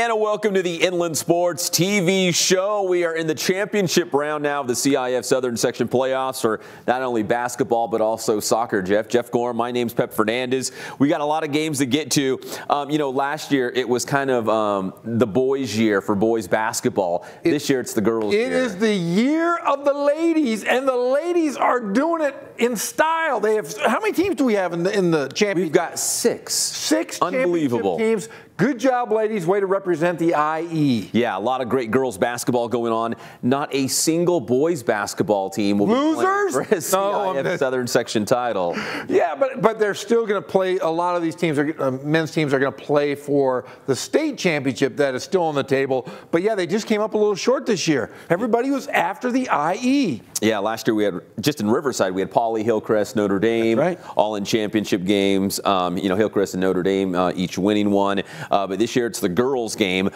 And a welcome to the Inland Sports TV show. We are in the championship round now of the CIF Southern Section playoffs for not only basketball but also soccer, Geoff. Geoff Gorham, my name's Fernandez. We got a lot of games to get to. Last year it was kind of the boys' year for boys basketball. This year it's the girls' year. It is the year of the ladies, and the ladies are doing it in style. They have, how many teams do we have in the championship? We've got six. Six Unbelievable championship teams. Good job, ladies. Way to represent the IE. Yeah, a lot of great girls basketball going on. Not a single boys basketball team will be playing for a CIF Southern Section title. Yeah, but they're still going to play. A lot of these teams, men's teams, are going to play for the state championship that is still on the table. But yeah, they just came up a little short this year. Everybody was after the IE. Yeah, last year we had, just in Riverside, we had Pauley, Hillcrest, Notre Dame, all in championship games. Hillcrest and Notre Dame each winning one. But this year it's the girls' game.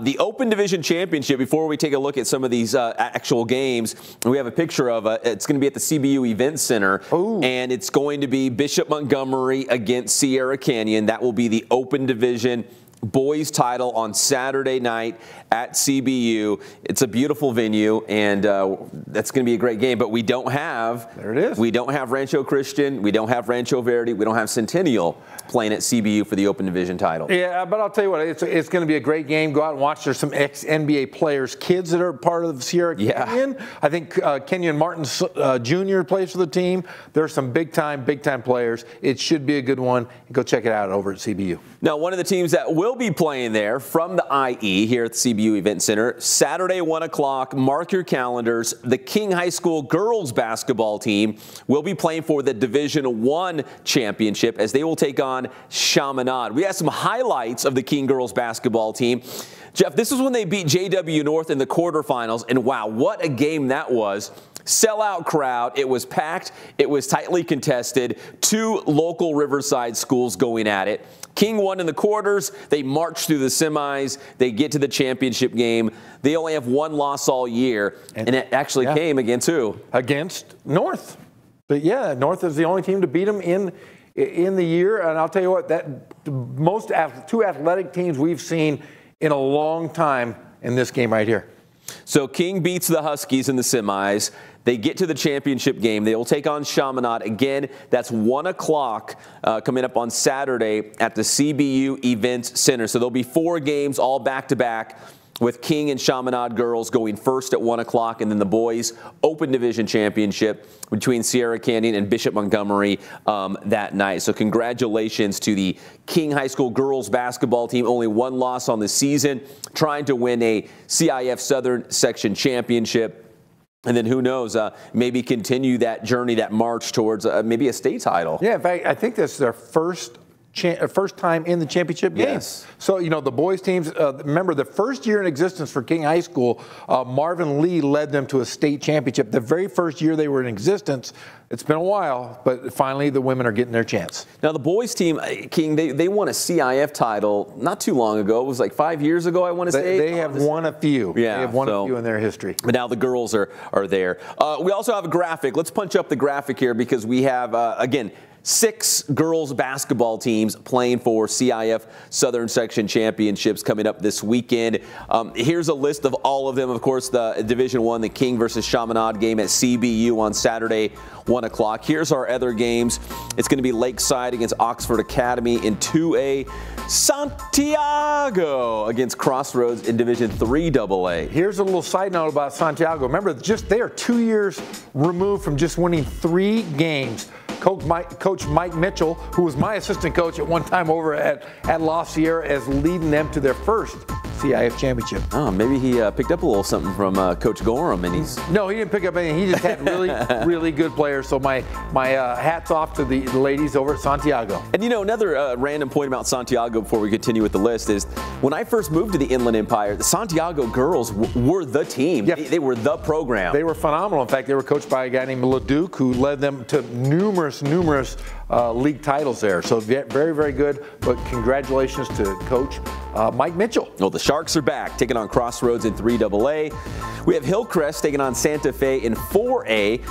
The Open Division Championship, before we take a look at some of these actual games, we have a picture of it's going to be at the CBU Event Center. Ooh. And it's going to be Bishop Montgomery against Sierra Canyon. That will be the Open Division boys title on Saturday night at CBU. It's a beautiful venue, and that's going to be a great game. But we don't have, there it is. We don't have Rancho Christian, we don't have Rancho Verde, we don't have Centennial playing at CBU for the Open Division title. Yeah, but I'll tell you what, it's going to be a great game. Go out and watch. There's some ex-NBA players, kids that are part of Sierra Canyon. I think Kenyon Martin Jr. plays for the team. There's some big-time players. It should be a good one. Go check it out over at CBU. Now, one of the teams that will be playing there from the IE here at the CBU Event Center, Saturday, 1 o'clock, mark your calendars, the King High School girls basketball team will be playing for the Division I championship as they will take on Chaminade. We have some highlights of the King girls basketball team. Geoff, this is when they beat JW North in the quarterfinals, and wow, what a game that was. Sellout crowd. It was packed. It was tightly contested. Two local Riverside schools going at it. King won in the quarters. They marched through the semis. They get to the championship game. They only have one loss all year, and it actually came against who? Against North. But yeah, North is the only team to beat them in the year. And I'll tell you what, two athletic teams we've seen in a long time in this game right here. So King beats the Huskies in the semis. They get to the championship game. They will take on Chaminade. Again, that's 1 o'clock coming up on Saturday at the CBU Events Center. So there'll be 4 games all back-to-back with King and Chaminade girls going first at 1 o'clock, and then the boys Open Division Championship between Sierra Canyon and Bishop Montgomery that night. So congratulations to the King High School girls basketball team. Only one loss on the season, trying to win a CIF Southern Section championship. And then who knows, maybe continue that journey, that march towards maybe a state title. Yeah, in fact, I think this is their first time in the championship game. Yes. So, the boys teams, remember the first year in existence for King High School, Marvin Lee led them to a state championship. The very first year they were in existence. It's been a while, but finally the women are getting their chance. Now the boys team, King, they won a CIF title not too long ago. It was like 5 years ago, I want to say. They have won a few. Yeah, they have won a few in their history. But now the girls are there. We also have a graphic. Let's punch up the graphic here because we have, again, 6 girls basketball teams playing for CIF Southern Section championships coming up this weekend. Here's a list of all of them. Of course, the Division I, the King versus Chaminade game at CBU on Saturday, 1 o'clock. Here's our other games. It's going to be Lakeside against Oxford Academy in 2A. Santiago against Crossroads in Division III AA. Here's a little side note about Santiago. Remember, they are 2 years removed from just winning 3 games. Coach Mike Mitchell, who was my assistant coach at one time over at La Sierra, is leading them to their first CIF championship. Oh, maybe he picked up a little something from Coach Gorham, and he's... No, he didn't pick up anything. He just had really good players. So my hats off to the ladies over at Santiago. And another random point about Santiago before we continue with the list is when I first moved to the Inland Empire, the Santiago girls were the team. Yep. They were the program. They were phenomenal. In fact, they were coached by a guy named LeDuc, who led them to numerous league titles there. So very good. But congratulations to Coach Mike Mitchell. Well, the Sharks are back, taking on Crossroads in 3AA. We have Hillcrest taking on Santa Fe in 4A.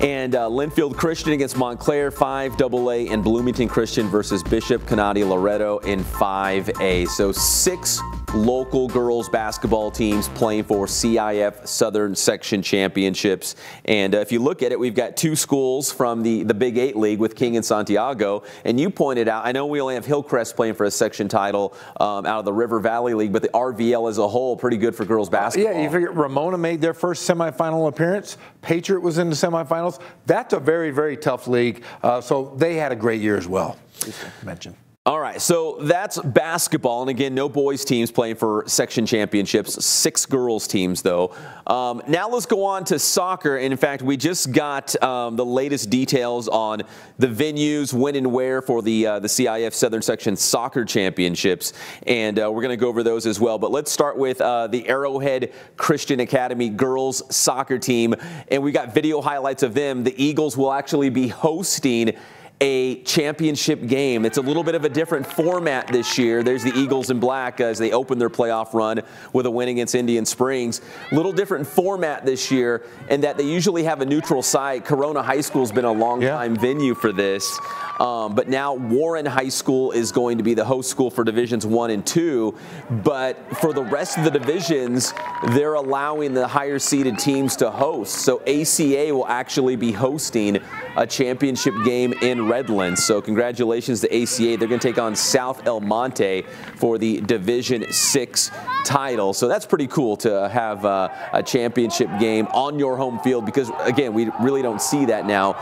And Linfield Christian against Montclair, 5AA, and Bloomington Christian versus Bishop Canady Loretto in 5A. So 6 local girls basketball teams playing for CIF Southern Section championships. And if you look at it, we've got 2 schools from the Big 8 League with King and Santiago. And you pointed out, I know we only have Hillcrest playing for a section title out of the River Valley League, but the RVL as a whole, pretty good for girls basketball. Yeah, you figure Ramona made their first semifinal appearance. Patriot was in the semifinals. That's a very, very tough league. So they had a great year as well, just to mention. All right, so that's basketball. And again, no boys teams playing for section championships, 6 girls teams, though. Now let's go on to soccer. And in fact, we just got the latest details on the venues, when and where for the CIF Southern Section soccer championships. And we're going to go over those as well. But let's start with the Arrowhead Christian Academy girls soccer team. And we got video highlights of them. The Eagles will actually be hosting a championship game. It's a little bit of a different format this year. There's the Eagles in black as they open their playoff run with a win against Indian Springs. Little different format this year in that they usually have a neutral site. Corona High School's been a long-time venue for this. But now Warren High School is going to be the host school for Divisions 1 and 2. But for the rest of the divisions, they're allowing the higher-seeded teams to host. So ACA will actually be hosting a championship game in Redlands. So congratulations to ACA. They're going to take on South El Monte for the Division 6 title. So that's pretty cool to have a championship game on your home field because, again, we really don't see that now.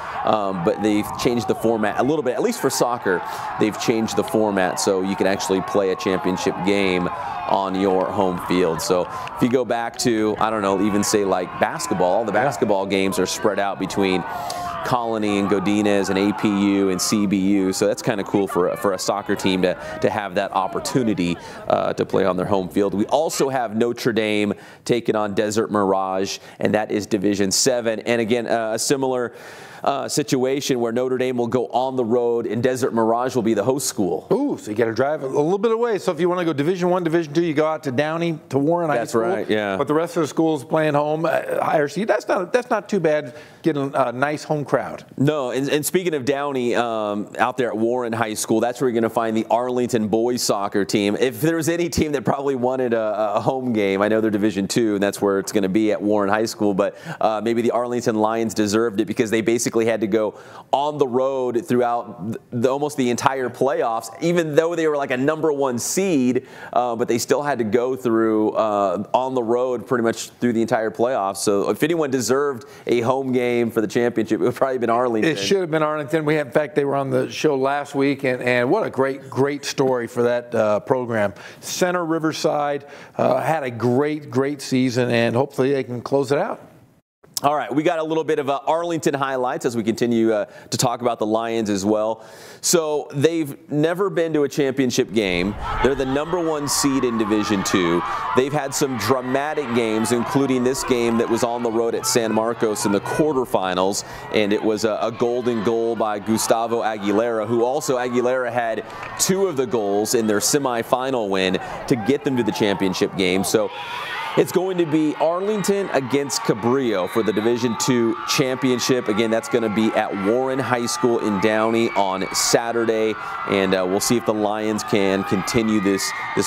But they've changed the format a little bit, at least for soccer. They've changed the format so you can actually play a championship game on your home field. So if you go back to, I don't know, even say like basketball, the basketball games are spread out between Colony and Godinez and APU and CBU, so that's kind of cool for a soccer team to have that opportunity to play on their home field. We also have Notre Dame taking on Desert Mirage, and that is Division 7. And again, a similar situation where Notre Dame will go on the road and Desert Mirage will be the host school. Ooh, so you got to drive a little bit away. So if you want to go Division 1, Division 2, you go out to Downey, to Warren High School. That's right, yeah. But the rest of the schools playing home, higher seed. That's not too bad, getting a nice home crowd. No, and speaking of Downey, out there at Warren High School, that's where you're going to find the Arlington boys soccer team. If there was any team that probably wanted a home game, I know they're Division 2, and that's where it's going to be at Warren High School, but maybe the Arlington Lions deserved it because they basically had to go on the road throughout almost the entire playoffs, even though they were like a #1 seed, but they still had to go through on the road pretty much through the entire playoffs. So if anyone deserved a home game for the championship, it would probably have been Arlington. It should have been Arlington. In fact, they were on the show last week, and what a great story for that program. Center Riverside had a great season, and hopefully they can close it out. All right, we got a little bit of Arlington highlights as we continue to talk about the Lions as well. So they've never been to a championship game. They're the #1 seed in Division 2. They've had some dramatic games, including this game that was on the road at San Marcos in the quarterfinals, and it was a golden goal by Gustavo Aguilera, who also Aguilera had 2 of the goals in their semifinal win to get them to the championship game. So it's going to be Arlington against Cabrillo for the Division 2 championship. Again, that's going to be at Warren High School in Downey on Saturday, and we'll see if the Lions can continue this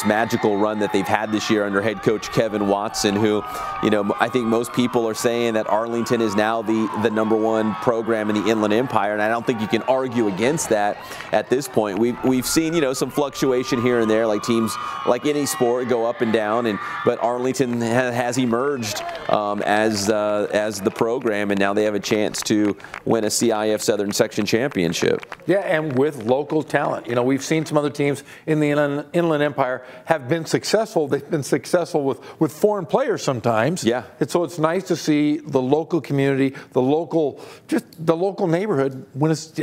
magical run that they've had this year under head coach Kevin Watson, who, you know, I think most people are saying that Arlington is now the #1 program in the Inland Empire, and I don't think you can argue against that at this point. We've seen, you know, some fluctuation here and there, like teams like any sport go up and down, but Arlington has emerged as the program, and now they have a chance to win a CIF Southern Section championship. Yeah, and with local talent. You know, we've seen some other teams in the Inland Empire have been successful. They've been successful with foreign players sometimes. Yeah. And so it's nice to see the local community, the local neighborhood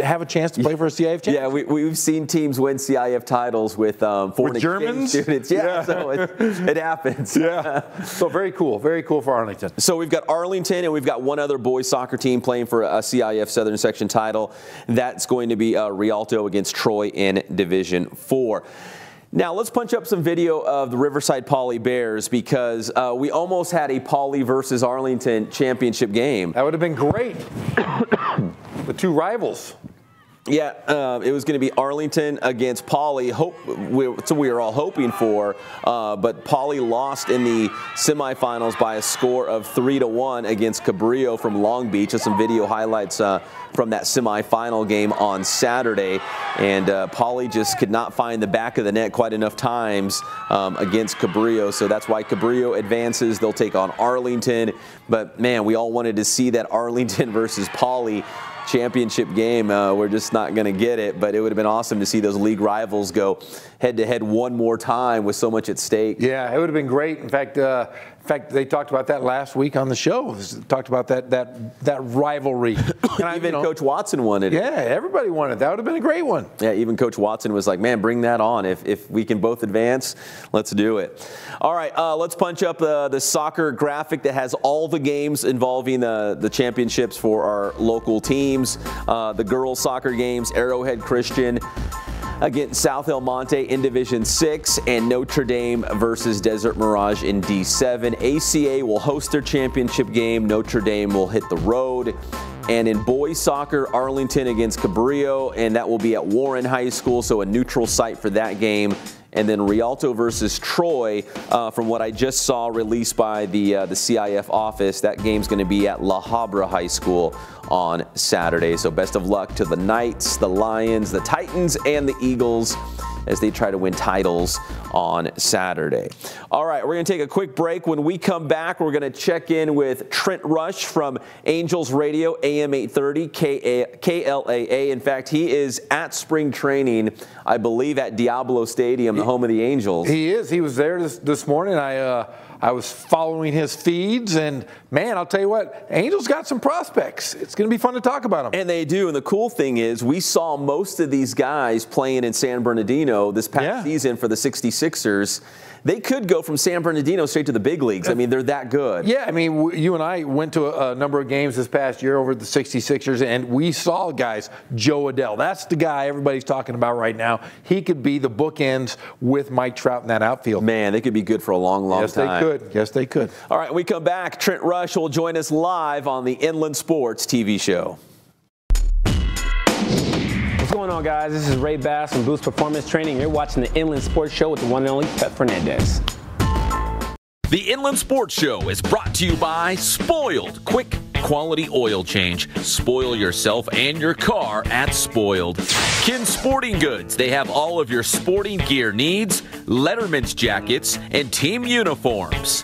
have a chance to play for a CIF championship. Yeah, we've seen teams win CIF titles with foreign exchange Germans students. Yeah, so it happens. Yeah. So very cool for Arlington. So we've got Arlington, and we've got one other boys soccer team playing for a CIF Southern Section title. That's going to be Rialto against Troy in Division 4. Now let's punch up some video of the Riverside Poly Bears because we almost had a Poly versus Arlington championship game. That would have been great. The 2 rivals. Yeah, it was going to be Arlington against Pauley. So we were all hoping for, but Pauley lost in the semifinals by a score of 3-1 against Cabrillo from Long Beach. There's some video highlights from that semifinal game on Saturday, and Pauley just could not find the back of the net quite enough times against Cabrillo. So that's why Cabrillo advances. They'll take on Arlington. But man, we all wanted to see that Arlington versus Pauley championship game. We're just not going to get it, but it would have been awesome to see those league rivals go head-to-head one more time with so much at stake. Yeah, it would have been great. In fact, they talked about that last week on the show. Talked about that rivalry. And even Coach Watson wanted it. Yeah, everybody wanted it. That would have been a great one. Yeah, even Coach Watson was like, man, bring that on. If we can both advance, let's do it. All right, let's punch up the soccer graphic that has all the games involving the championships for our local teams. The girls soccer games, Arrowhead Christian against South El Monte in Division 6, and Notre Dame versus Desert Mirage in D7. ACA will host their championship game. Notre Dame will hit the road. And in boys soccer, Arlington against Cabrillo, and that will be at Warren High School, so a neutral site for that game. And then Rialto versus Troy, from what I just saw released by the CIF office, that game's going to be at La Habra High School on Saturday. So best of luck to the Knights, the Lions, the Titans, and the Eagles as they try to win titles on Saturday. All right, we're going to take a quick break. When we come back, we're going to check in with Trent Rush from Angels Radio, AM 830, KLAA. In fact, he is at spring training, I believe, at Diablo Stadium, the home of the Angels. He is. He was there this morning. I was following his feeds, and man, I'll tell you what, Angels got some prospects. It's going to be fun to talk about them. And they do. And the cool thing is, we saw most of these guys playing in San Bernardino this past season for the 66ers. They could go from San Bernardino straight to the big leagues. I mean, they're that good. Yeah, I mean, you and I went to a number of games this past year over at the 66ers, and we saw guys, Joe Adele. That's the guy everybody's talking about right now. He could be the bookends with Mike Trout in that outfield. Man, they could be good for a long, long time. Yes, they could. Yes, they could. All right, when we come back, Trent Rush will join us live on the Inland Sports TV show. What's going on, guys? This is Ray Bass from Boost Performance Training. You're watching the Inland Sports Show with the one and only Fernandez. The Inland Sports Show is brought to you by Spoiled. Quick, quality oil change. Spoil yourself and your car at Spoiled. Kin Sporting Goods. They have all of your sporting gear needs, Letterman's jackets, and team uniforms.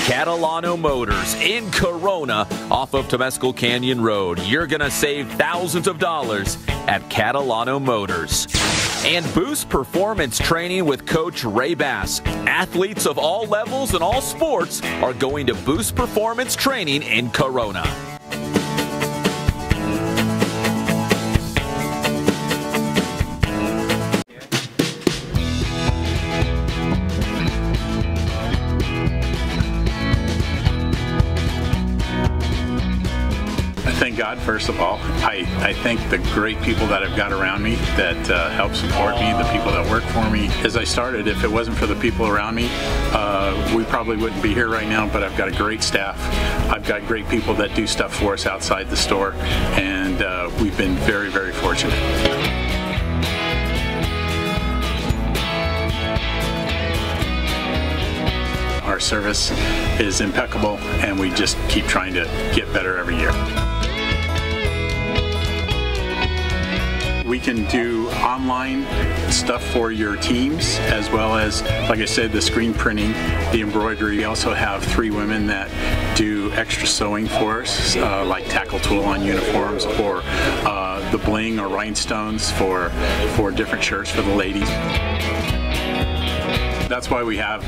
Catalano Motors in Corona off of Temescal Canyon Road. You're going to save thousands of dollars at Catalano Motors. And Boost Performance Training with Coach Ray Bass. Athletes of all levels and all sports are going to Boost Performance Training in Corona. Thank God, first of all. I thank the great people that I've got around me that help support me, the people that work for me. As I started, if it wasn't for the people around me, we probably wouldn't be here right now, but I've got a great staff. I've got great people that do stuff for us outside the store, and we've been very, very fortunate. Our service is impeccable, and we just keep trying to get better every year. We can do online stuff for your teams, as well as, like I said, the screen printing, the embroidery. We also have 3 women that do extra sewing for us, like tackle tool on uniforms, or the bling or rhinestones for different shirts for the ladies. That's why we have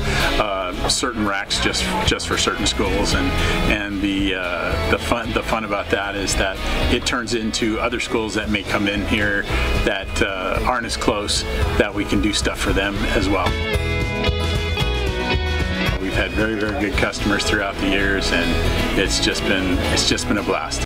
certain racks just for certain schools, and the fun about that is that it turns into other schools that may come in here that aren't as close, that we can do stuff for them as well. We've had very, very good customers throughout the years, and it's just been a blast.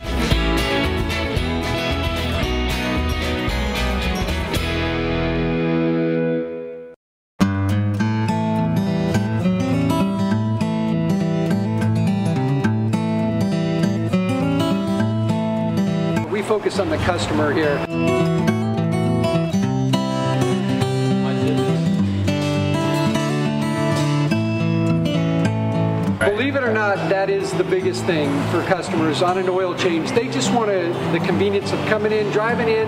Focus on the customer here. Believe it or not, that is the biggest thing for customers on an oil change. They just want the convenience of coming in, driving in,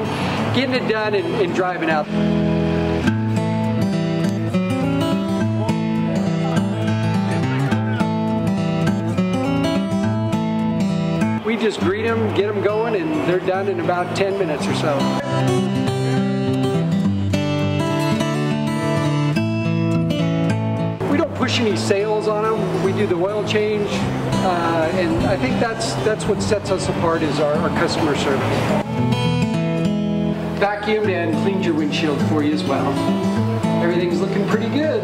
getting it done, and driving out. We just greet them, get them going, and they're done in about 10 minutes or so. We don't push any sales on them. We do the oil change, and I think that's what sets us apart is our customer service. Vacuumed and cleaned your windshield for you as well. Everything's looking pretty good.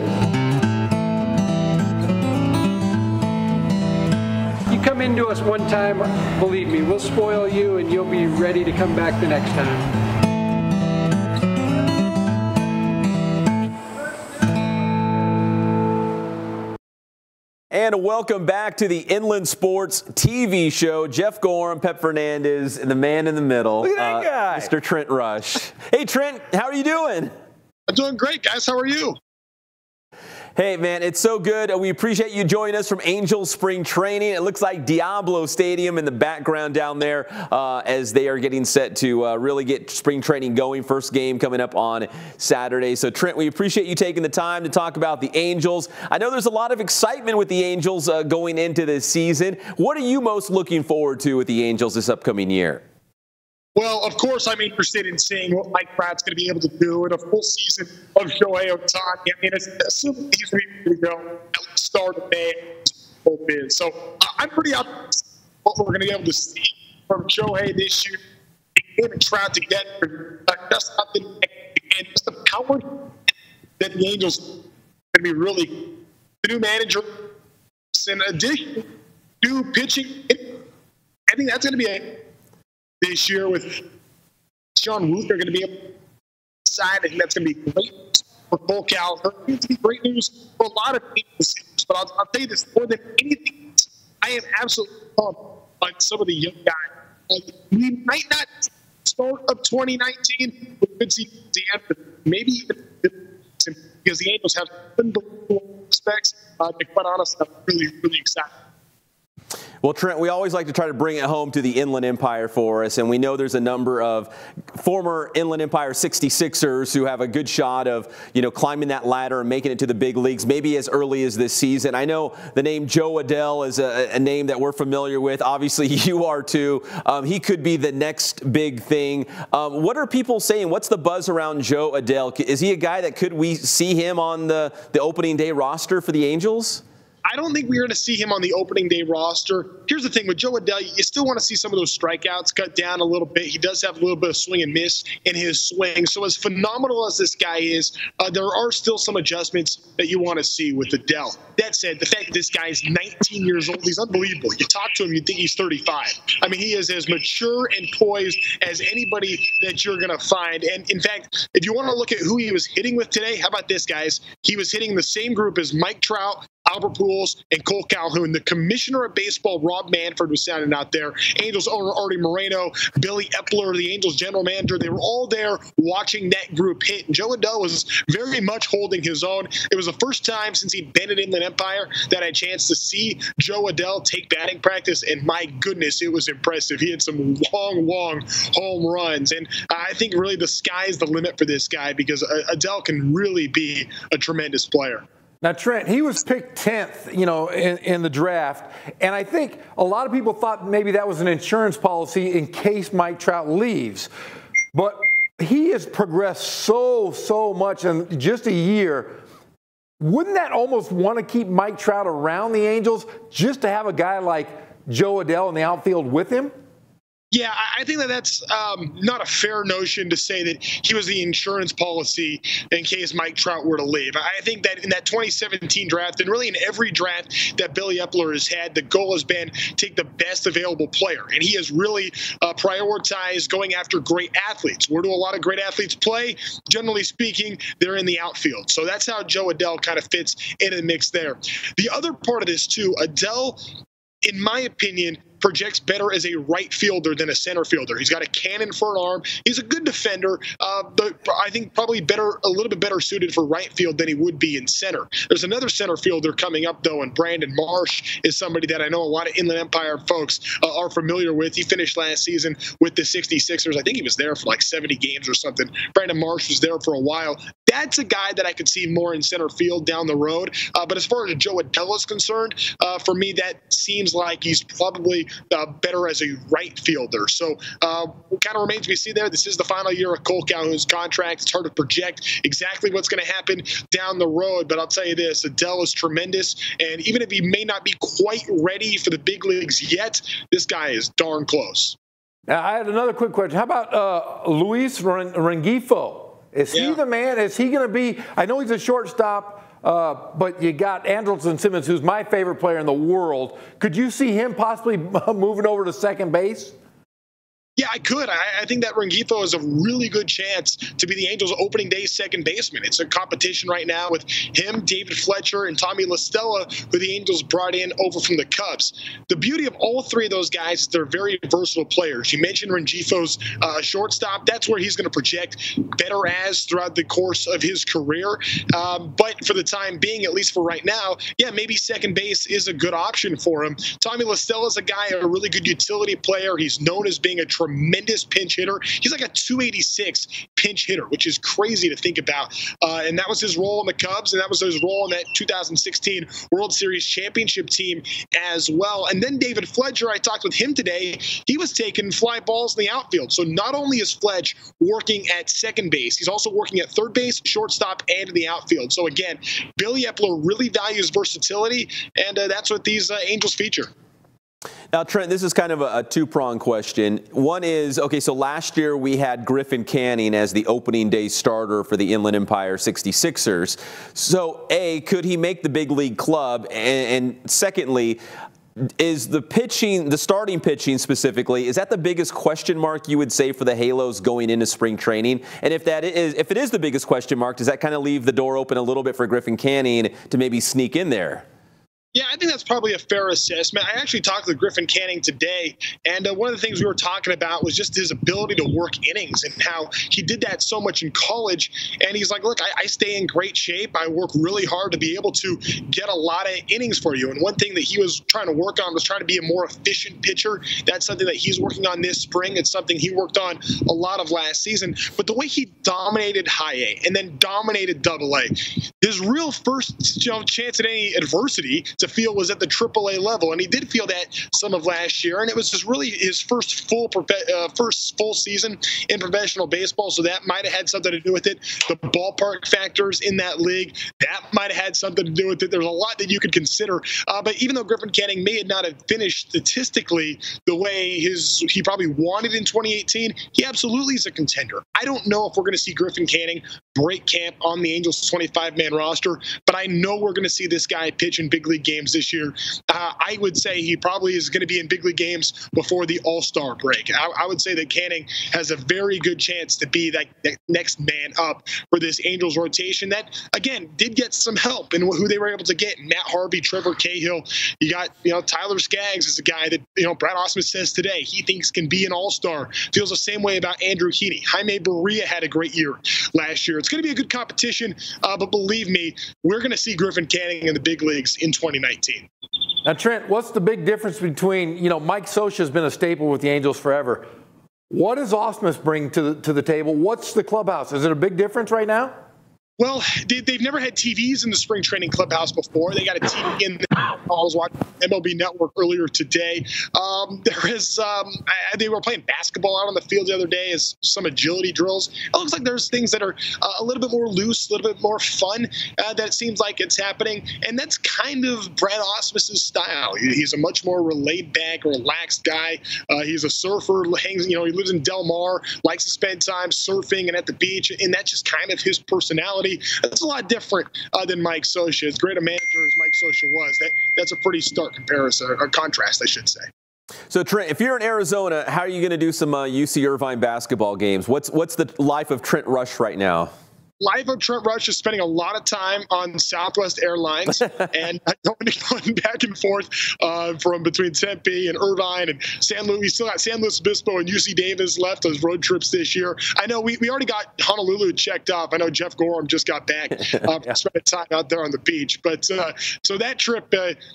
Come into us one time, believe me, we'll spoil you and you'll be ready to come back the next time. And welcome back to the Inland Sports TV show. Geoff Gorham, Pep Fernandez, and the man in the middle. Look at that guy. Mr. Trent Rush. Hey, Trent, how are you doing? I'm doing great, guys. How are you? Hey, man, it's so good. We appreciate you joining us from Angels Spring Training. It looks like Diablo Stadium in the background down there as they are getting set to really get spring training going. First game coming up on Saturday. So, Trent, we appreciate you taking the time to talk about the Angels. I know there's a lot of excitement with the Angels going into this season. What are you most looking forward to with the Angels this upcoming year? Well, of course, I'm interested in seeing what Mike Trout's going to be able to do in a full season of Shohei Ohtani. I mean, assuming he's going to be ready to go at the start of May. Hope is. So I'm pretty optimistic what we're going to be able to see from Shohei this year. Him and Trout together, just nothing, and just the power that the Angels are going to be really. The new manager, in addition, new pitching. I think that's going to be this year with Sean Ruth, they're going to be able to decide. I think that's going to be great for Cole Calhoun. It's going to be great news for a lot of people. But I'll tell you this, more than anything, I am absolutely pumped on some of the young guys. We might not start of 2019 with good season at the end, but maybe even because the Angels have unbelievable respects. To be quite honest, I'm really, really excited. Well, Trent, we always like to try to bring it home to the Inland Empire for us, and we know there's a number of former Inland Empire 66ers who have a good shot of, climbing that ladder and making it to the big leagues, maybe as early as this season. I know the name Joe Adell is a name that we're familiar with. Obviously, you are too. He could be the next big thing. What are people saying? What's the buzz around Joe Adell? Is he a guy that could we see him on the opening day roster for the Angels? I don't think we're going to see him on the opening day roster. Here's the thing with Joe Adell, you still want to see some of those strikeouts cut down a little bit. He does have a little bit of swing and miss in his swing. So as phenomenal as this guy is, there are still some adjustments that you want to see with Adell. That said, the fact that this guy is 19 years old, he's unbelievable. You talk to him, you think he's 35. I mean, he is as mature and poised as anybody that you're going to find. And in fact, if you want to look at who he was hitting with today, how about this, guys? He was hitting the same group as Mike Trout, Albert Pujols, and Cole Calhoun. The commissioner of baseball, Rob Manfred, was sounding out there. Angels owner Artie Moreno, Billy Epler, the Angels general manager, they were all there watching that group hit. And Joe Adell was very much holding his own. It was the first time since he'd been at Inland Empire that I had a chance to see Joe Adell take batting practice, and my goodness, it was impressive. He had some long home runs, and I think really the sky's the limit for this guy because Adell can really be a tremendous player. Now, Trent, he was picked 10th, in the draft, and I think a lot of people thought maybe that was an insurance policy in case Mike Trout leaves. But he has progressed so much in just a year. Wouldn't that almost want to keep Mike Trout around the Angels just to have a guy like Joe Adell in the outfield with him? Yeah, I think that's not a fair notion to say that he was the insurance policy in case Mike Trout were to leave. I think that in that 2017 draft, and really in every draft that Billy Epler has had, the goal has been take the best available player. And he has really prioritized going after great athletes. Where do a lot of great athletes play? Generally speaking, they're in the outfield. So that's how Joe Adell kind of fits into the mix there. The other part of this, too, Adell in my opinion, projects better as a right fielder than a center fielder. He's got a cannon for an arm. He's a good defender, but I think probably a little bit better suited for right field than he would be in center. There's another center fielder coming up, though, and Brandon Marsh is somebody that I know a lot of Inland Empire folks are familiar with. He finished last season with the 66ers. I think he was there for like 70 games or something. Brandon Marsh was there for a while. That's a guy that I could see more in center field down the road. But as far as Joe Adell is concerned, for me, that seems like he's probably better as a right fielder. So what kind of remains to be seen there. This is the final year of Cole Calhoun's contract. It's hard to project exactly what's going to happen down the road. But I'll tell you this, Adell is tremendous. And even if he may not be quite ready for the big leagues yet, this guy is darn close. Now, I had another quick question. How about Luis Rengifo? Is he the man? Is he going to be – I know he's a shortstop, but you got Andrelton Simmons, who's my favorite player in the world. Could you see him possibly moving over to second base? Yeah, I could. I think that Rengifo is a really good chance to be the Angels' opening day second baseman. It's a competition right now with him, David Fletcher, and Tommy La Stella, who the Angels brought in over from the Cubs. The beauty of all three of those guys is they're very versatile players. You mentioned Rengifo's shortstop. That's where he's going to project better as throughout the course of his career. But for the time being, at least for right now, yeah, maybe second base is a good option for him. Tommy La Stella is a guy, a really good utility player. He's known as being a tremendous pinch hitter. He's like a 286 pinch hitter, which is crazy to think about. And that was his role in the Cubs, and that was his role in that 2016 World Series championship team as well. And then David Fletcher, I talked with him today. He was taking fly balls in the outfield. So not only is Fletch working at second base, he's also working at third base, shortstop, and in the outfield. So again, Billy Epler really values versatility, and that's what these Angels feature. Now, Trent, this is kind of a two-pronged question. One is, okay, so last year we had Griffin Canning as the opening day starter for the Inland Empire 66ers. So, A, could he make the big league club? And secondly, is the pitching, the starting pitching specifically, is that the biggest question mark you would say for the Halos going into spring training? And if it is the biggest question mark, does that kind of leave the door open a little bit for Griffin Canning to maybe sneak in there? Yeah, I think that's probably a fair assessment. I actually talked with Griffin Canning today, and one of the things we were talking about was just his ability to work innings and how he did that so much in college. And he's like, look, I stay in great shape. I work really hard to be able to get a lot of innings for you. And one thing that he was trying to work on was trying to be a more efficient pitcher. That's something that he's working on this spring. It's something he worked on a lot of last season. But the way he dominated high A and then dominated double A, his real first chance at any adversity to feel was at the AAA level, and he did feel that some of last year, and it was just really his first full season in professional baseball, so that might have had something to do with it. The ballpark factors in that league, that might have had something to do with it. There's a lot that you could consider, but even though Griffin Canning may not have finished statistically the way he probably wanted in 2018, he absolutely is a contender. I don't know if we're going to see Griffin Canning break camp on the Angels' 25-man roster, but I know we're going to see this guy pitch in big league games this year. I would say he probably is going to be in big league games before the All-Star break. I would say that Canning has a very good chance to be that next man up for this Angels rotation that, again, did get some help in who they were able to get. Matt Harvey, Trevor Cahill. You got, Tyler Skaggs is a guy that, Brad Ausmus says today he thinks can be an All-Star. Feels the same way about Andrew Heaney. Jaime Barria had a great year last year. It's going to be a good competition, but believe me, we're going to see Griffin Canning in the big leagues in 2019. Now, Trent, what's the big difference between, Mike Scioscia has been a staple with the Angels forever. What does Ausmus bring to the table? What's the clubhouse? Is it a big difference right now? Well, they've never had TVs in the spring training clubhouse before. They got a TV in there. I was watching MLB Network earlier today. They were playing basketball out on the field the other day as some agility drills. It looks like there's things that are a little bit more loose, a little bit more fun. That it seems like it's happening, and that's kind of Brad Ausmus's style. He's a much more laid-back, relaxed guy. He's a surfer. He lives in Del Mar, likes to spend time surfing and at the beach, and that's just kind of his personality. That's a lot different than Mike Scioscia. As great a manager as Mike Scioscia was, that's a pretty stark comparison, or contrast, I should say. So, Trent, if you're in Arizona, how are you going to do some UC Irvine basketball games? What's the life of Trent Rush right now? life of Trent Rush is spending a lot of time on Southwest Airlines and going back and forth from between Tempe and Irvine and San Luis. We still got San Luis Obispo and UC Davis left as road trips this year. I know we already got Honolulu checked off. I know Geoff Gorham just got back from spending time out there on the beach. But so that trip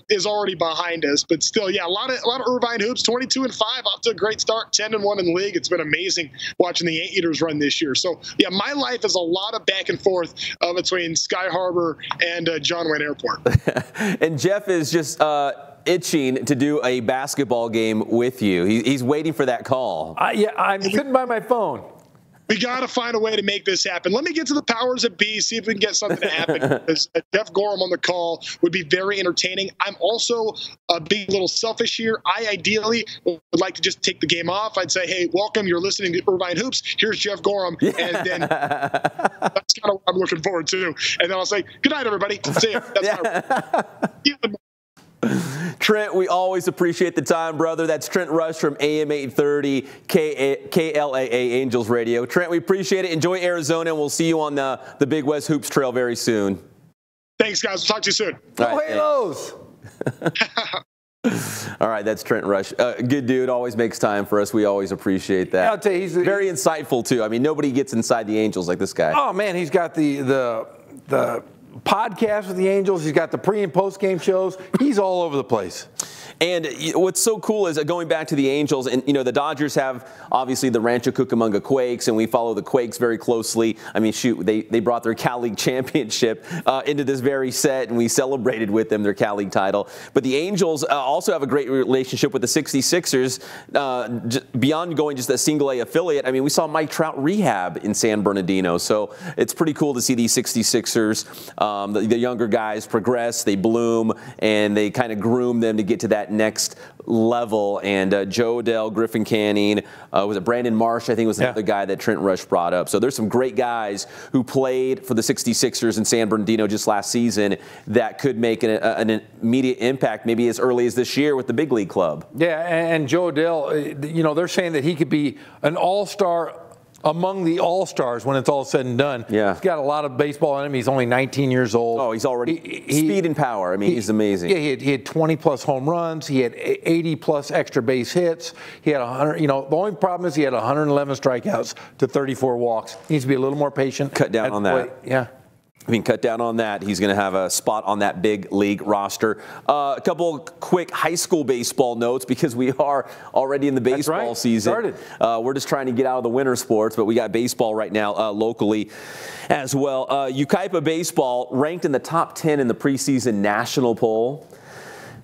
is already behind us. But still, yeah, a lot of Irvine hoops. 22-5, off to a great start. 10-1 in the league. It's been amazing watching the Anteaters run this year. So yeah, my life is a lot of back and forth between Sky Harbor and John Wayne Airport. And Geoff is just itching to do a basketball game with you. He's waiting for that call. Yeah, I'm sitting by my phone. We got to find a way to make this happen. Let me get to the powers that be, see if we can get something to happen. Because Geoff Gorham on the call would be very entertaining. I'm also being a little selfish here. I ideally would like to just take the game off. I'd say, hey, welcome. You're listening to Irvine Hoops. Here's Geoff Gorham. Yeah. And then that's kind of what I'm looking forward to. And then I'll say, good night, everybody. See you. Trent, we always appreciate the time, brother. That's Trent Rush from AM 830 KLAA Angels Radio. Trent, we appreciate it. Enjoy Arizona, and we'll see you on the Big West Hoops Trail very soon. Thanks, guys. We'll talk to you soon. Go Halos! All right, that's Trent Rush. Good dude, always makes time for us. We always appreciate that. I'll tell you, he's very insightful, too. I mean, nobody gets inside the Angels like this guy. Oh, man, he's got the podcast with the Angels. He's got the pre- and post-game shows. He's all over the place. And what's so cool is going back to the Angels, and the Dodgers have obviously the Rancho Cucamonga Quakes, and we follow the Quakes very closely. I mean, shoot, they brought their Cal League championship into this very set, and we celebrated with them their Cal League title. But the Angels also have a great relationship with the 66ers, beyond going just a single A affiliate. I mean, we saw Mike Trout rehab in San Bernardino, so it's pretty cool to see these 66ers, the younger guys progress, they bloom, and they kind of groom them to get to that next level. And Joe Adell, Griffin Canning, was it Brandon Marsh, I think was the guy that Trent Rush brought up. So there's some great guys who played for the 66ers in San Bernardino just last season that could make an immediate impact maybe as early as this year with the big league club. Yeah, and Joe Adell, they're saying that he could be an all-star among the all-stars when it's all said and done. Yeah. He's got a lot of baseball in him. He's only 19 years old. Oh, he's already speed and power. I mean, he's amazing. Yeah, he had 20-plus home runs. He had 80-plus extra base hits. He had 100. The only problem is he had 111 strikeouts to 34 walks. He needs to be a little more patient. Cut down on that. Yeah. I mean, cut down on that. He's going to have a spot on that big league roster. A couple quick high school baseball notes because we are already in the baseball season. We're just trying to get out of the winter sports, but we got baseball right now locally as well. Yucaipa baseball ranked in the top 10 in the preseason national poll.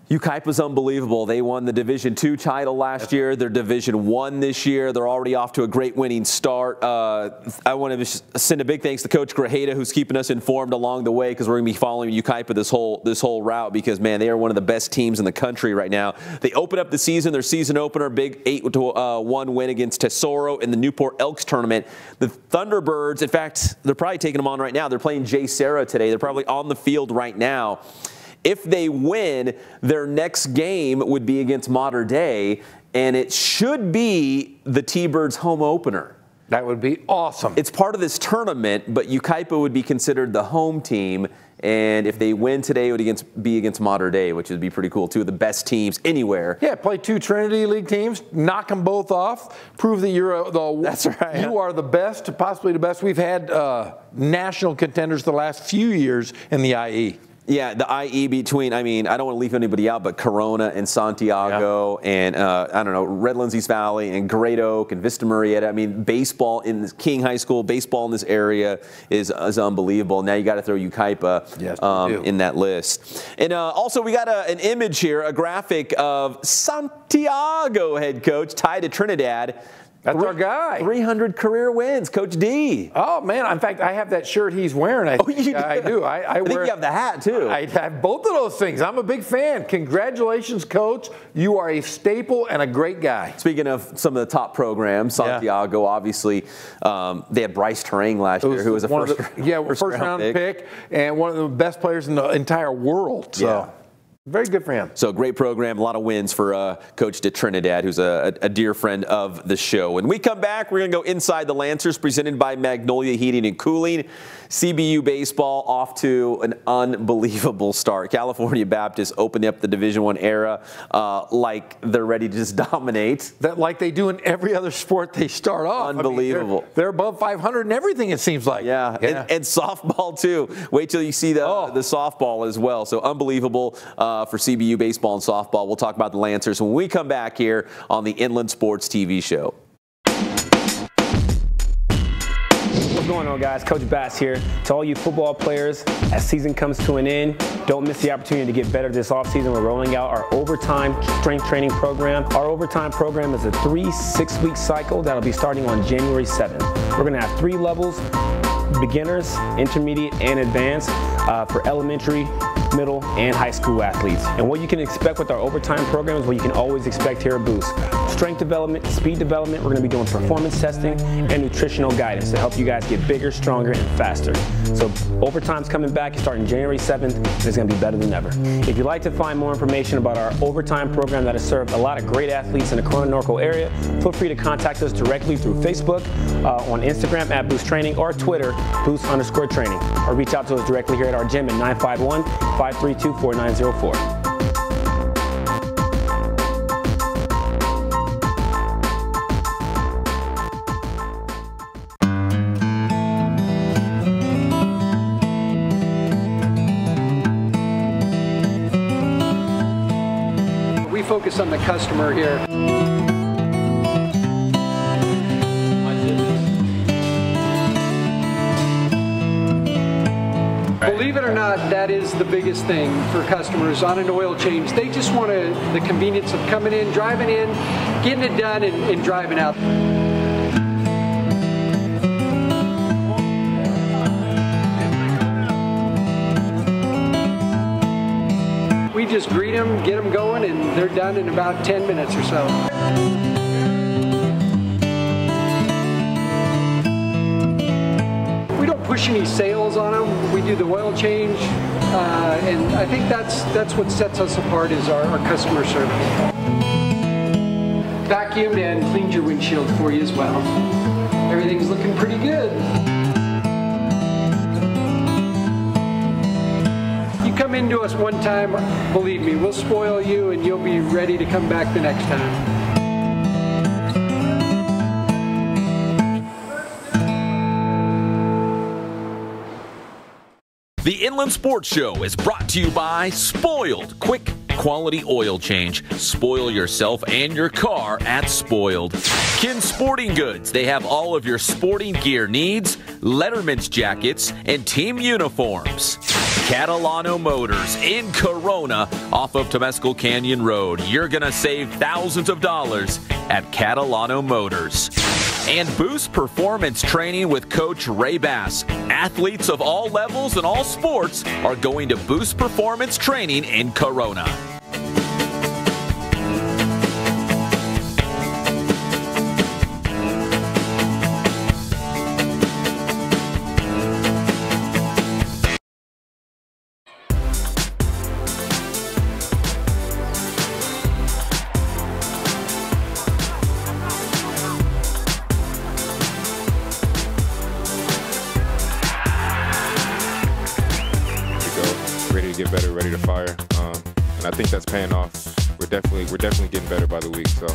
Yucaipa's unbelievable. They won the Division II title last year. They're Division I this year. They're already off to a great winning start. I want to send a big thanks to Coach Grajeda, who's keeping us informed along the way, because we're going to be following Yucaipa this whole route because, man, they are one of the best teams in the country right now. They open up the season, their season opener, big 8-1 win against Tesoro in the Newport Elks tournament. The Thunderbirds, in fact, they're probably taking them on right now. They're playing J. Serra today. They're probably on the field right now. If they win, their next game would be against Mater Dei, and it should be the T-Birds' home opener. That would be awesome. It's part of this tournament, but Yucaipa would be considered the home team, and if they win today, it would be against Mater Dei, which would be pretty cool. Two of the best teams anywhere. Yeah, play two Trinity League teams, knock them both off, prove that you are the best, possibly the best. We've had national contenders the last few years in the IE. Yeah, the IE between, I mean, I don't want to leave anybody out, but Corona and Santiago and, I don't know, Redlands East Valley and Great Oak and Vista Marietta. I mean, baseball in King High School, baseball in this area is unbelievable. Now you got to throw Yucaipa in that list. And also we got an image here, a graphic of Santiago head coach tied to Trinidad. That's our guy. 300 career wins, Coach D. Oh, man. In fact, I have that shirt he's wearing. I think you have the hat, too. I have both of those things. I'm a big fan. Congratulations, Coach. You are a staple and a great guy. Speaking of some of the top programs, Santiago, obviously, they had Bryce Terang last year, who was a first round pick and one of the best players in the entire world. So. Yeah. Very good for him. So great program, a lot of wins for Coach de Trinidad, who's a dear friend of the show. When we come back, we're going to go inside the Lancers, presented by Magnolia Heating and Cooling. CBU baseball off to an unbelievable start. California Baptist opening up the Division I era like they're ready to just dominate. Like they do in every other sport they start off. Unbelievable. I mean, they're above 500 in everything, it seems like. Yeah. And softball, too. Wait till you see the softball as well. So unbelievable for CBU baseball and softball. We'll talk about the Lancers when we come back here on the Inland Sports TV show. What's going on, guys? Coach Bass here. To all you football players, as season comes to an end, don't miss the opportunity to get better this offseason. We're rolling out our overtime strength training program. Our overtime program is a 3-6-week cycle that'll be starting on January 7th. We're going to have 3 levels: beginners, intermediate, and advanced for elementary, middle, and high school athletes. And what you can expect with our overtime program is what you can always expect here at Boost. Strength development, speed development, we're going to be doing performance testing and nutritional guidance to help you guys get bigger, stronger, and faster. So overtime's coming back, it's starting January 7th, and it's going to be better than ever. If you'd like to find more information about our overtime program that has served a lot of great athletes in the Corona-Norco area, feel free to contact us directly through Facebook, on Instagram at Boost Training, or Twitter, Boost_Training, or reach out to us directly here at our gym at 951-532-4904. We focus on the customer here. Believe it or not, that is the biggest thing for customers on an oil change. They just want the convenience of coming in, driving in, getting it done, and driving out. We just greet them, get them going, and they're done in about 10 minutes or so. We don't push any sales on them. We do the oil change, and I think that's what sets us apart is our customer service. Vacuumed and cleaned your windshield for you as well. Everything's looking pretty good. Come into us one time, believe me, we'll spoil you and you'll be ready to come back the next time. The Inland Sports Show is brought to you by Spoiled Quick Quality Oil Change. Spoil yourself and your car at Spoiled. Kin Sporting Goods. They have all of your sporting gear needs, Letterman's jackets, and team uniforms. Catalano Motors in Corona off of Temescal Canyon Road. You're going to save thousands of dollars at Catalano Motors. And Boost Performance Training with Coach Ray Bass. Athletes of all levels and all sports are going to Boost Performance Training in Corona. Get better, ready to fire, and I think that's paying off. We're definitely getting better by the week. So.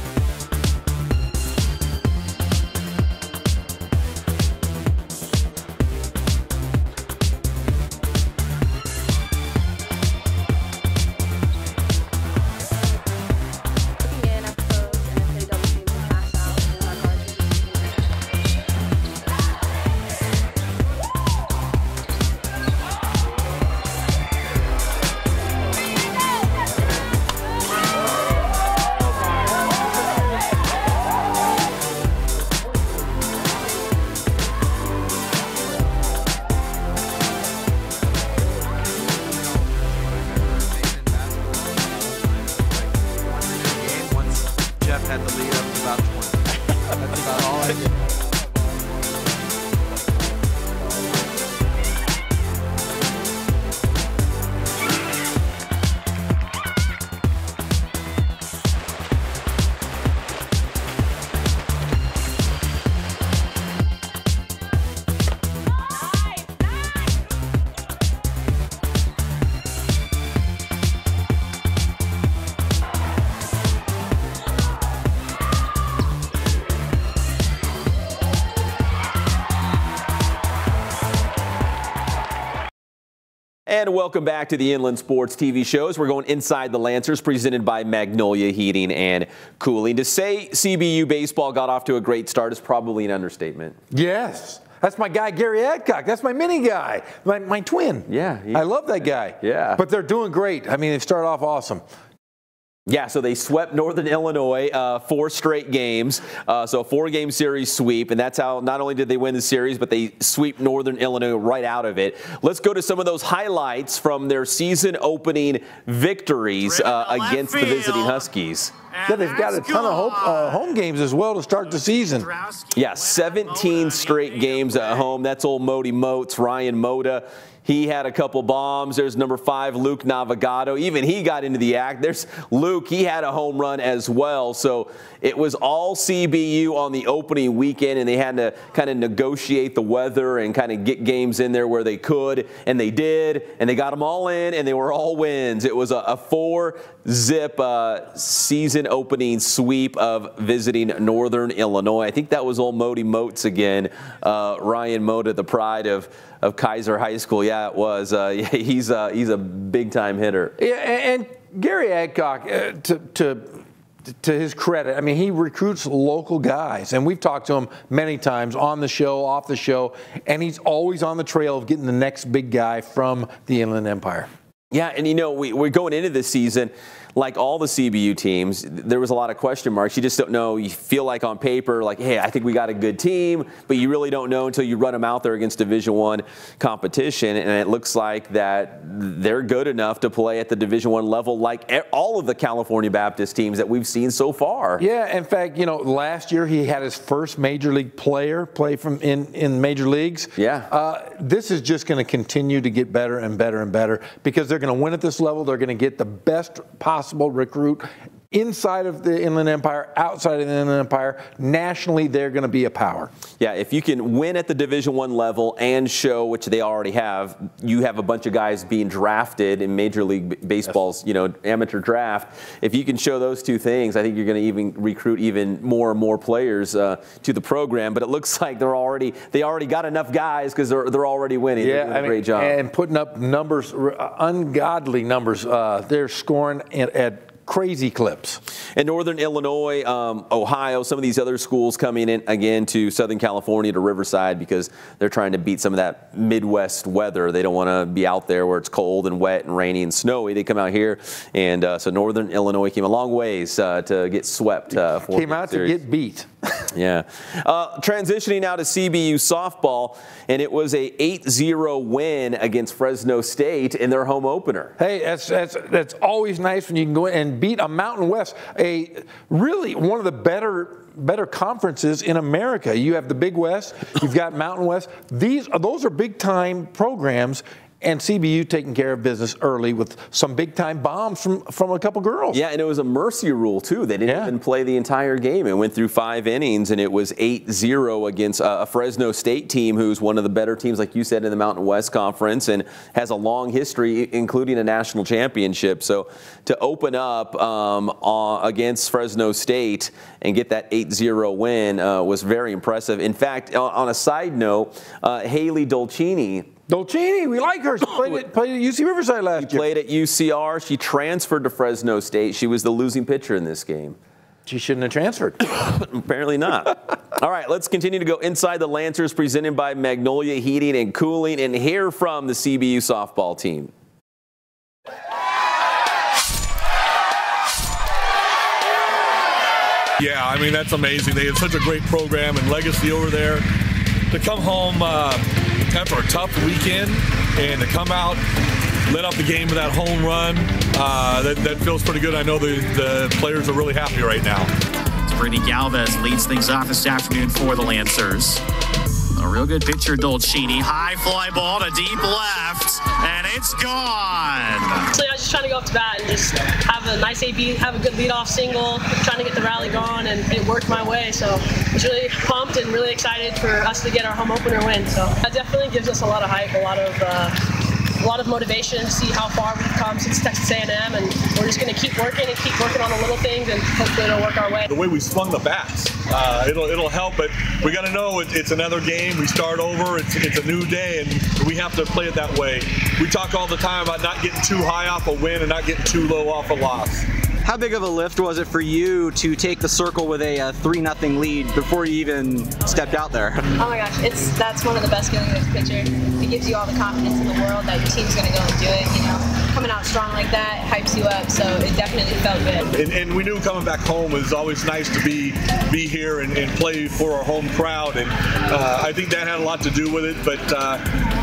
Geoff had the lead up to about 20. That's about all I did. And welcome back to the Inland Sports TV shows. We're going inside the Lancers, presented by Magnolia Heating and Cooling. To say CBU baseball got off to a great start is probably an understatement. Yes. That's my guy, Gary Adcock. That's my mini guy, my twin. Yeah. I love that guy. Yeah. But they're doing great. I mean, they've started off awesome. Yeah, so they swept Northern Illinois 4 straight games, so a 4-game series sweep, and that's how not only did they win the series, but they sweep Northern Illinois right out of it. Let's go to some of those highlights from their season-opening victories against the visiting Huskies. Yeah, they've got a ton of home games as well to start the season. Yeah, 17 straight games at home. That's old Mody Moats, Ryan Moda. He had a couple bombs. There's number 5, Luke Navigado. Even he got into the act. There's Luke. He had a home run as well. So it was all CBU on the opening weekend, and they had to kind of negotiate the weather and kind of get games in there where they could, and they did, and they got them all in, and they were all wins. It was a 4-zip season opening sweep of visiting Northern Illinois. I think that was old Mody Moats again. Ryan Moda, the pride of Kaiser High School. Yeah, it was. He's a big-time hitter. Yeah, and Gary Adcock, to his credit, I mean, he recruits local guys, and we've talked to him many times on the show, off the show, and he's always on the trail of getting the next big guy from the Inland Empire. Yeah, and you know, we're going into this season, like all the CBU teams, there was a lot of question marks. You just don't know. You feel like on paper, like, hey, I think we got a good team, but you really don't know until you run them out there against Division I competition, and it looks like that they're good enough to play at the Division I level like all of the California Baptist teams that we've seen so far. Yeah, in fact, you know, last year he had his first major league player play from in major leagues. Yeah. This is just going to continue to get better and better and better because they're going to win at this level. They're going to get the best possible recruit inside of the Inland Empire, outside of the Inland Empire. Nationally, they're going to be a power. Yeah, if you can win at the Division I level and show, which they already have, you have a bunch of guys being drafted in Major League Baseball's, you know, amateur draft. If you can show those two things, I think you're going to even recruit even more and more players to the program. But it looks like they already got enough guys because they're already winning. Yeah, they're doing a great job. And putting up numbers, ungodly numbers. They're scoring at crazy clips. In Northern Illinois, Ohio, some of these other schools coming in again to Southern California, to Riverside, because they're trying to beat some of that Midwest weather. They don't want to be out there where it's cold and wet and rainy and snowy. They come out here, and so Northern Illinois came a long ways to get swept. Came out to get beat. Yeah. Transitioning now to CBU softball, and it was a 8-0 win against Fresno State in their home opener. Hey, that's always nice when you can go in and beat a Mountain West, really one of the better conferences in America. You have the Big West, you've got Mountain West. Those are big-time programs. And CBU taking care of business early with some big-time bombs from a couple girls. Yeah, and it was a mercy rule, too. They didn't even play the entire game. It went through 5 innings, and it was 8-0 against a Fresno State team who's one of the better teams, like you said, in the Mountain West Conference and has a long history, including a national championship. So to open up against Fresno State and get that 8-0 win was very impressive. In fact, on a side note, Haley Dolcini, we like her. She played at UC Riverside last year. She played at UCR. She transferred to Fresno State. She was the losing pitcher in this game. She shouldn't have transferred. Apparently not. All right, let's continue to go inside the Lancers, presented by Magnolia Heating and Cooling, and hear from the CBU softball team. Yeah, I mean, that's amazing. They had such a great program and legacy over there. To come home after a tough weekend and to come out, lit up the game with that home run, that feels pretty good. I know the players are really happy right now. Brittany Galvez leads things off this afternoon for the Lancers. A real good pitcher, Dolcini. High fly ball to deep left, and it's gone. So I was just trying to go up to bat and just have a nice AB, have a good leadoff single, trying to get the rally going, and it worked my way. So I was really pumped and really excited for us to get our home opener win. So that definitely gives us a lot of hype, a lot of a lot of motivation to see how far we've come since Texas A&M, and we're just going to keep working on the little things, and hopefully it'll work our way. The way we swung the bats, it'll help, but we got to know it's another game. We start over. It's a new day, and we have to play it that way. We talk all the time about not getting too high off a win and not getting too low off a loss. How big of a lift was it for you to take the circle with a 3-0 lead before you even stepped out there? Oh my gosh, that's one of the best feelings as a pitcher. It gives you all the confidence in the world that your team's going to go and do it. You know, coming out strong like that hypes you up, so it definitely felt good. And we knew coming back home was always nice to be here and play for our home crowd, and I think that had a lot to do with it. But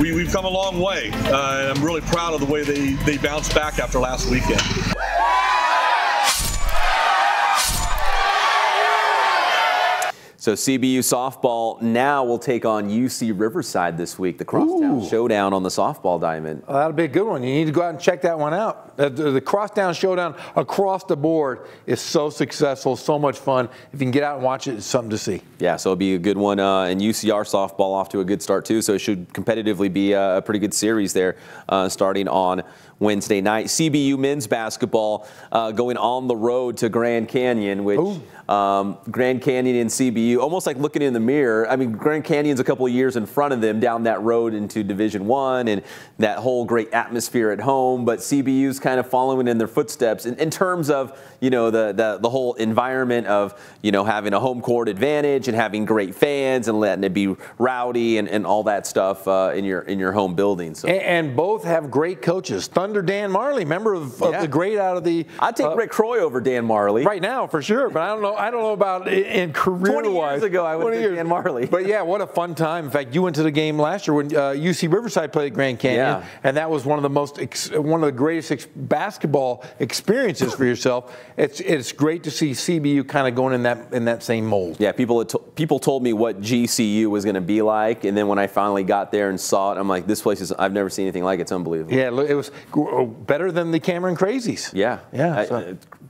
we've come a long way, and I'm really proud of the way they bounced back after last weekend. So CBU softball now will take on UC Riverside this week, the Crosstown Showdown on the softball diamond. Well, that'll be a good one. You need to go out and check that one out. The Crosstown Showdown across the board is so successful, so much fun. If you can get out and watch it, it's something to see. Yeah, so it'll be a good one. And UCR softball off to a good start too, so it should competitively be a pretty good series there starting on Wednesday night. CBU men's basketball going on the road to Grand Canyon, which Grand Canyon and CBU, almost like looking in the mirror. I mean, Grand Canyon's a couple of years in front of them down that road into Division I and that whole great atmosphere at home, but CBU's kind of following in their footsteps in terms of, you know, the whole environment of, you know, having a home court advantage and having great fans and letting it be rowdy and all that stuff in your home building. So. And both have great coaches. Thunder Dan Marley, member of the great out of the. I'd take Rick Croy over Dan Marley right now for sure, but I don't know about in career-wise. 20 years ago, I would take Dan Marley. But yeah, what a fun time. In fact, you went to the game last year when UC Riverside played at Grand Canyon, and that was one of the greatest basketball experiences for yourself. It's great to see CBU kind of going in that same mold. Yeah, people told me what GCU was going to be like, and then when I finally got there and saw it, I'm like, this place I've never seen anything like it. It's unbelievable. Yeah, it was better than the Cameron Crazies. Yeah.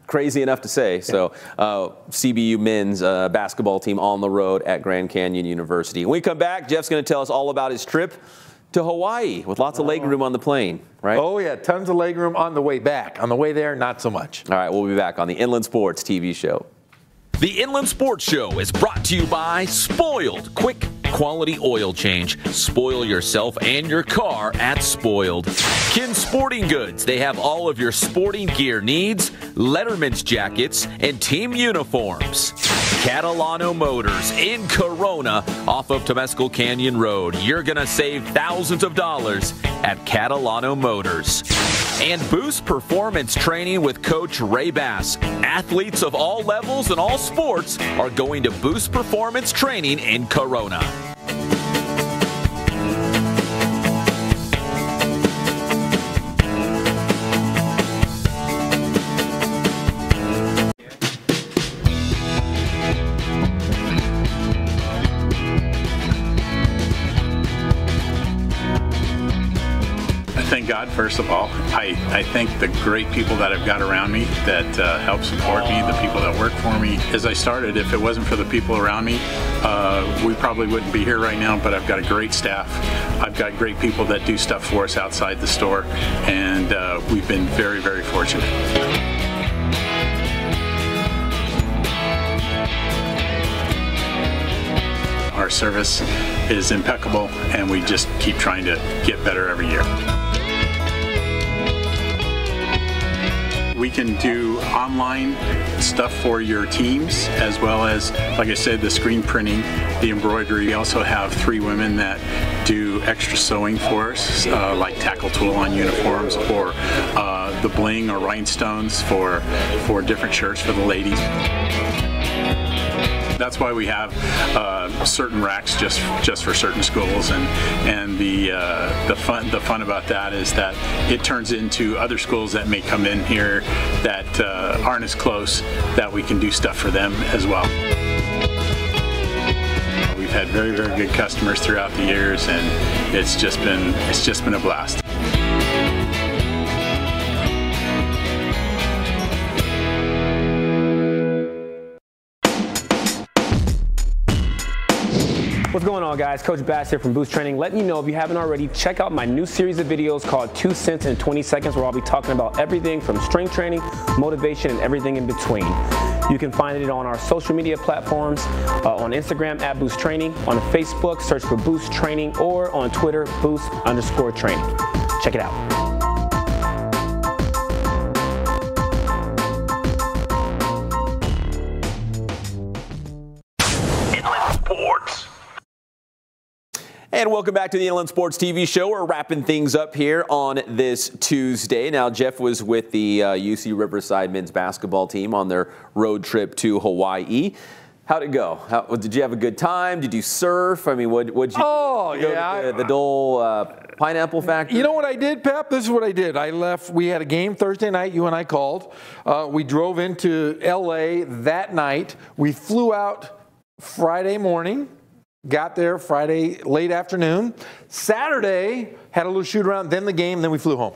Crazy enough to say. So CBU men's basketball team on the road at Grand Canyon University. When we come back, Geoff's going to tell us all about his trip to Hawaii with lots of leg room on the plane, right? Oh, yeah, tons of leg room on the way back. On the way there, not so much. All right, we'll be back on the Inland Sports TV show. The Inland Sports Show is brought to you by Spoiled. Quick, quality oil change. Spoil yourself and your car at Spoiled. Kin Sporting Goods. They have all of your sporting gear needs, Letterman's jackets, and team uniforms. Catalano Motors in Corona off of Temescal Canyon Road. You're going to save thousands of dollars at Catalano Motors. And Boost Performance Training with Coach Ray Bass. Athletes of all levels and all sports are going to Boost Performance Training in Corona. Thank God, first of all. I thank the great people that I've got around me that help support me, the people that work for me. As I started, if it wasn't for the people around me, we probably wouldn't be here right now, but I've got a great staff. I've got great people that do stuff for us outside the store, and we've been very, very fortunate. Our service is impeccable, and we just keep trying to get better every year. We can do online stuff for your teams, as well as, like I said, the screen printing, the embroidery. We also have 3 women that do extra sewing for us, like tackle tool on uniforms, or the bling or rhinestones for different shirts for the ladies. That's why we have certain racks just for certain schools, and the fun about that is that it turns into other schools that may come in here that aren't as close, that we can do stuff for them as well. We've had very, very good customers throughout the years, and it's just been a blast. What's going on, guys? Coach Bass here from Boost Training. Letting you know, if you haven't already, check out my new series of videos called 2 cents in 20 seconds, where I'll be talking about everything from strength training, motivation, and everything in between. You can find it on our social media platforms, on Instagram at Boost Training, on Facebook, search for Boost Training, or on Twitter, Boost_Training. Check it out. And welcome back to the Inland Sports TV show. We're wrapping things up here on this Tuesday. Now, Geoff was with the UC Riverside men's basketball team on their road trip to Hawaii. How'd it go? Did you have a good time? Did you surf? I mean, what'd you do? Yeah. The Dole Pineapple Factory? You know what I did, Pep? This is what I did. I left. We had a game Thursday night. You and I called. We drove into L.A. that night. We flew out Friday morning. Got there Friday late afternoon. Saturday, had a little shoot around, then the game, then we flew home.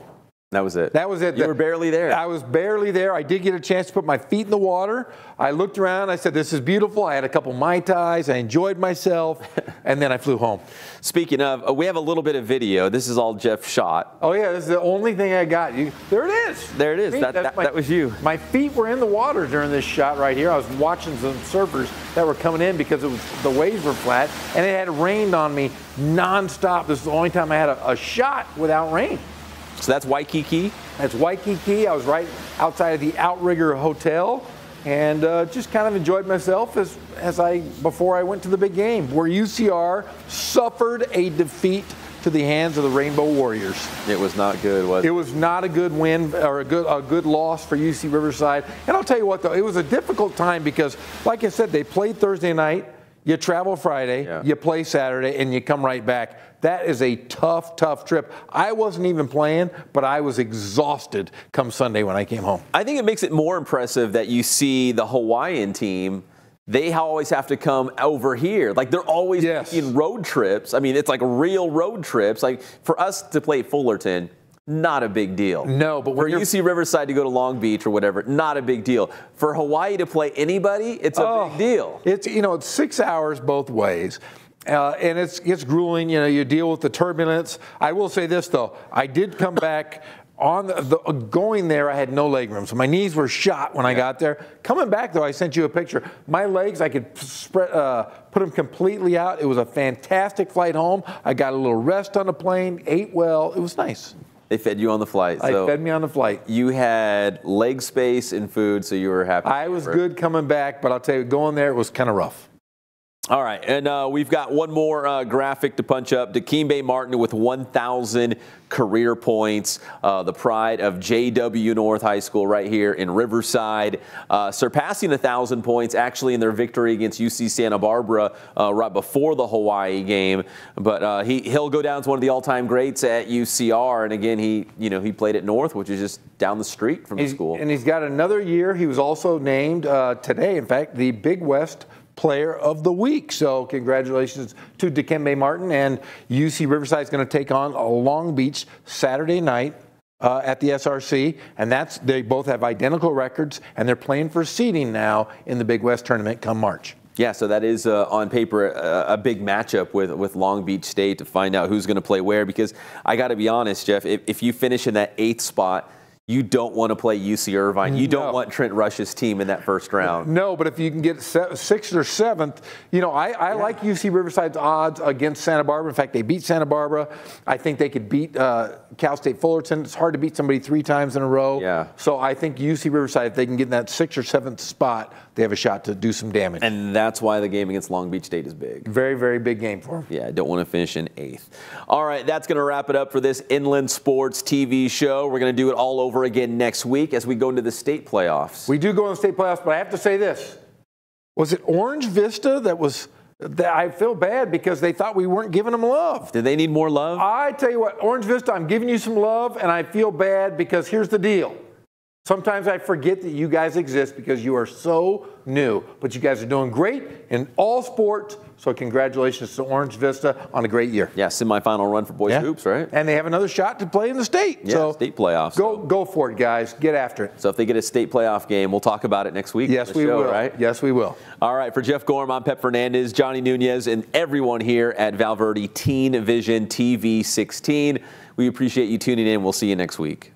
That was it. That was it. You were barely there. I was barely there. I did get a chance to put my feet in the water. I looked around. I said, this is beautiful. I had a couple Mai Tais. I enjoyed myself. And then I flew home. Speaking of, we have a little bit of video. This is all Geoff shot. Oh, yeah. This is the only thing I got. There it is. There it is. That was you. My feet were in the water during this shot right here. I was watching some surfers that were coming in because the waves were flat. And it had rained on me nonstop. This is the only time I had a shot without rain. So that's Waikiki? That's Waikiki. I was right outside of the Outrigger Hotel and just kind of enjoyed myself before I went to the big game, where UCR suffered a defeat to the hands of the Rainbow Warriors. It was not good, was it? It was not a good win or a good loss for UC Riverside. And I'll tell you what, though, it was a difficult time because, like I said, they played Thursday night. You travel Friday, you play Saturday, and you come right back. That is a tough, tough trip. I wasn't even playing, but I was exhausted come Sunday when I came home. I think it makes it more impressive that you see the Hawaiian team. They always have to come over here. Like, they're always making road trips. I mean, it's like real road trips. Like, for us to play Fullerton, not a big deal. No, but for UC Riverside to go to Long Beach or whatever, not a big deal. For Hawaii to play anybody, it's a big deal. It's 6 hours both ways. And it's grueling. You know, you deal with the turbulence. I will say this, though. I did come back on going there. I had no leg room, so my knees were shot when I got there. Coming back, though, I sent you a picture. My legs, I could put them completely out. It was a fantastic flight home. I got a little rest on the plane, ate well. It was nice. They fed you on the flight. They fed me on the flight. You had leg space and food, so you were happy. I was good coming back, but I'll tell you, going there, it was kind of rough. All right, and we've got one more graphic to punch up. Dikembe Martin with 1,000 career points, the pride of JW North High School right here in Riverside, surpassing 1,000 points actually in their victory against UC Santa Barbara right before the Hawaii game. But he'll go down as one of the all-time greats at UCR, and again, he played at North, which is just down the street from the school. And he's got another year. He was also named today, in fact, the Big West Player of the Week. So congratulations to Dikembe Martin, and UC Riverside is going to take on Long Beach Saturday night at the SRC, and they both have identical records, and they're playing for seeding now in the Big West tournament come March. Yeah, so that is on paper a big matchup with Long Beach State to find out who's going to play where, because I got to be honest, Geoff, if you finish in that 8th spot, you don't want to play UC Irvine. You don't want Trent Rush's team in that first round. No, but if you can get 6th or 7th, I like UC Riverside's odds against Santa Barbara. In fact, they beat Santa Barbara. I think they could beat Cal State Fullerton. It's hard to beat somebody 3 times in a row. Yeah. So I think UC Riverside, if they can get in that 6th or 7th spot, they have a shot to do some damage. And that's why the game against Long Beach State is big. Very, very big game for them. Yeah, I don't want to finish in 8th. All right, that's going to wrap it up for this Inland Sports TV show. We're going to do it all over again next week as we go into the state playoffs. We do go in the state playoffs, but I have to say this. Was it Orange Vista that I feel bad because they thought we weren't giving them love? Did they need more love? I tell you what, Orange Vista, I'm giving you some love, and I feel bad because here's the deal. Sometimes I forget that you guys exist because you are so new. But you guys are doing great in all sports. So congratulations to Orange Vista on a great year. Yeah, semifinal run for boys hoops, right? And they have another shot to play in the state. Yeah, so state playoffs. Go for it, guys. Get after it. So if they get a state playoff game, we'll talk about it next week. Yes, we will. Right? Yes, we will. All right, for Geoff Gorham, I'm Pep Fernandez, Johnny Nunez, and everyone here at Val Verde Teen Vision TV 16. We appreciate you tuning in. We'll see you next week.